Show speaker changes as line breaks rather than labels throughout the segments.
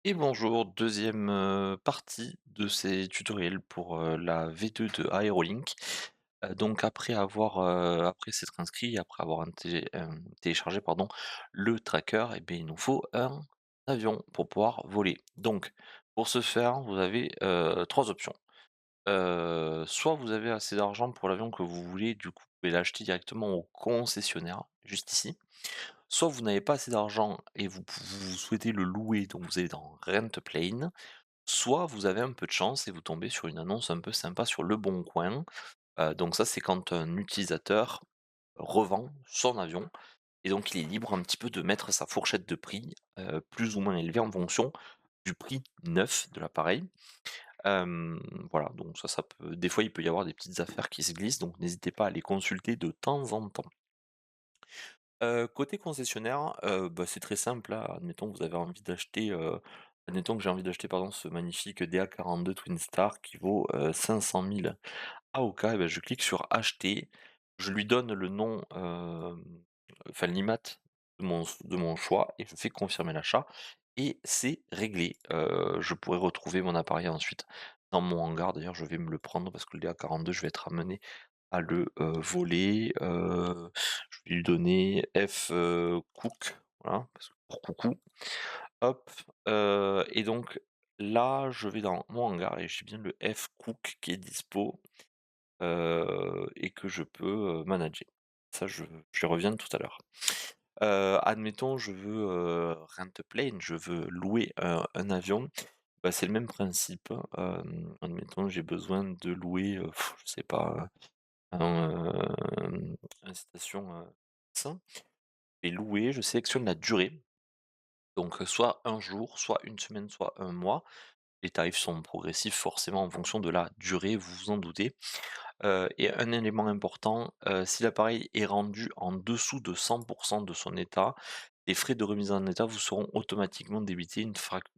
Et bonjour, deuxième partie de ces tutoriels pour la V2 de Aerolink. Donc après s'être inscrit, après avoir téléchargé pardon, le tracker, eh bien, il nous faut un avion pour pouvoir voler. Donc pour ce faire, vous avez trois options. Soit vous avez assez d'argent pour l'avion que vous voulez, du coup vous pouvez l'acheter directement au concessionnaire, juste ici. Soit vous n'avez pas assez d'argent et vous souhaitez le louer, donc vous allez dans Rent Plane. Soit vous avez un peu de chance et vous tombez sur une annonce un peu sympa sur Le Bon Coin. Donc ça, c'est quand un utilisateur revend son avion et donc il est libre un petit peu de mettre sa fourchette de prix, plus ou moins élevée en fonction du prix neuf de l'appareil. Hem, voilà, donc ça peut des fois, il peut y avoir des petites affaires qui se glissent, donc n'hésitez pas à les consulter de temps en temps. Côté concessionnaire, bah, c'est très simple, là. Admettons que j'ai envie d'acheter, pardon, ce magnifique DA42 Twin Star qui vaut, 500 000 AOK et bah, je clique sur acheter. Je lui donne le nom, enfin l'IMAT de mon choix et je fais confirmer l'achat et c'est réglé. Je pourrai retrouver mon appareil ensuite dans mon hangar. D'ailleurs, je vais me le prendre parce que le DA42, je vais être amené à le, voler, je vais lui donner F, cook, voilà, parce que pour coucou. Hop, et donc là, je vais dans mon hangar et j'ai bien le F cook qui est dispo, et que je peux, manager. Ça, je reviens tout à l'heure. Admettons, je veux, rent a plane, je veux louer un avion, bah, c'est le même principe. Admettons, j'ai besoin de louer, je sais pas, un station, X et louer, je sélectionne la durée, donc soit un jour, soit une semaine, soit un mois. Les tarifs sont progressifs forcément en fonction de la durée, vous vous en doutez. Et un élément important, si l'appareil est rendu en dessous de 100 de son état, les frais de remise en état vous seront automatiquement débités,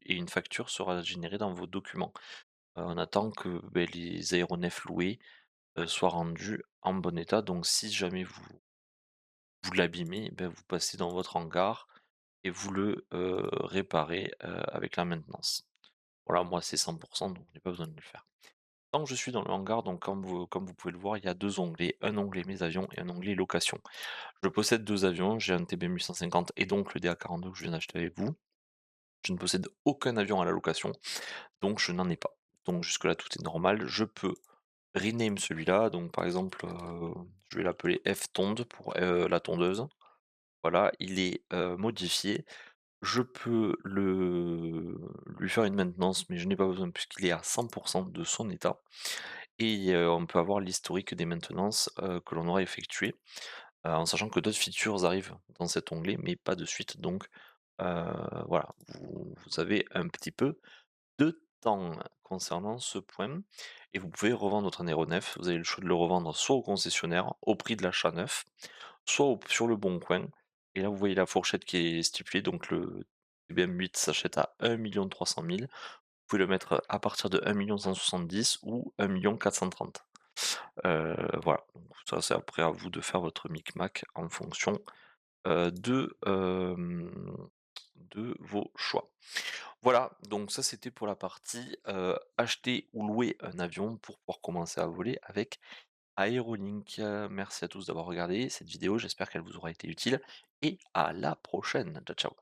une facture sera générée dans vos documents. On attend que, beh, les aéronefs loués, soient rendus en bon état, donc si jamais vous l'abîmez, ben, vous passez dans votre hangar et vous le, réparez, avec la maintenance. Voilà, moi c'est 100 donc je n'ai pas besoin de le faire. Tant que je suis dans le hangar, donc comme vous pouvez le voir, il y a 2 onglets, un onglet mes avions et un onglet location. Je possède 2 avions, j'ai un TBM 850 et donc le DA42 que je viens d'acheter avec vous. Je ne possède aucun avion à la location, donc je n'en ai pas. Donc jusque là tout est normal, je peux rename celui-là, donc par exemple, je vais l'appeler F tonde pour, la tondeuse. Voilà, il est, modifié. Je peux lui faire une maintenance, mais je n'ai pas besoin puisqu'il est à 100 de son état et on peut avoir l'historique des maintenances, que l'on aura effectuées, en sachant que d'autres features arrivent dans cet onglet, mais pas de suite donc voilà, vous avez un petit peu de temps concernant ce point et vous pouvez revendre votre aéronef. Vous avez le choix de le revendre soit au concessionnaire, au prix de l'achat neuf, soit sur le bon coin et là vous voyez la fourchette qui est stipulée, donc le TBM8 s'achète à 1 300 000. Vous pouvez le mettre à partir de 1 170 000 ou 1 430 000. Voilà, donc ça c'est après à vous de faire votre micmac en fonction, de vos choix. Voilà, donc ça c'était pour la partie, acheter ou louer un avion pour pouvoir commencer à voler avec Aerolink. Merci à tous d'avoir regardé cette vidéo, j'espère qu'elle vous aura été utile et à la prochaine. Ciao, ciao.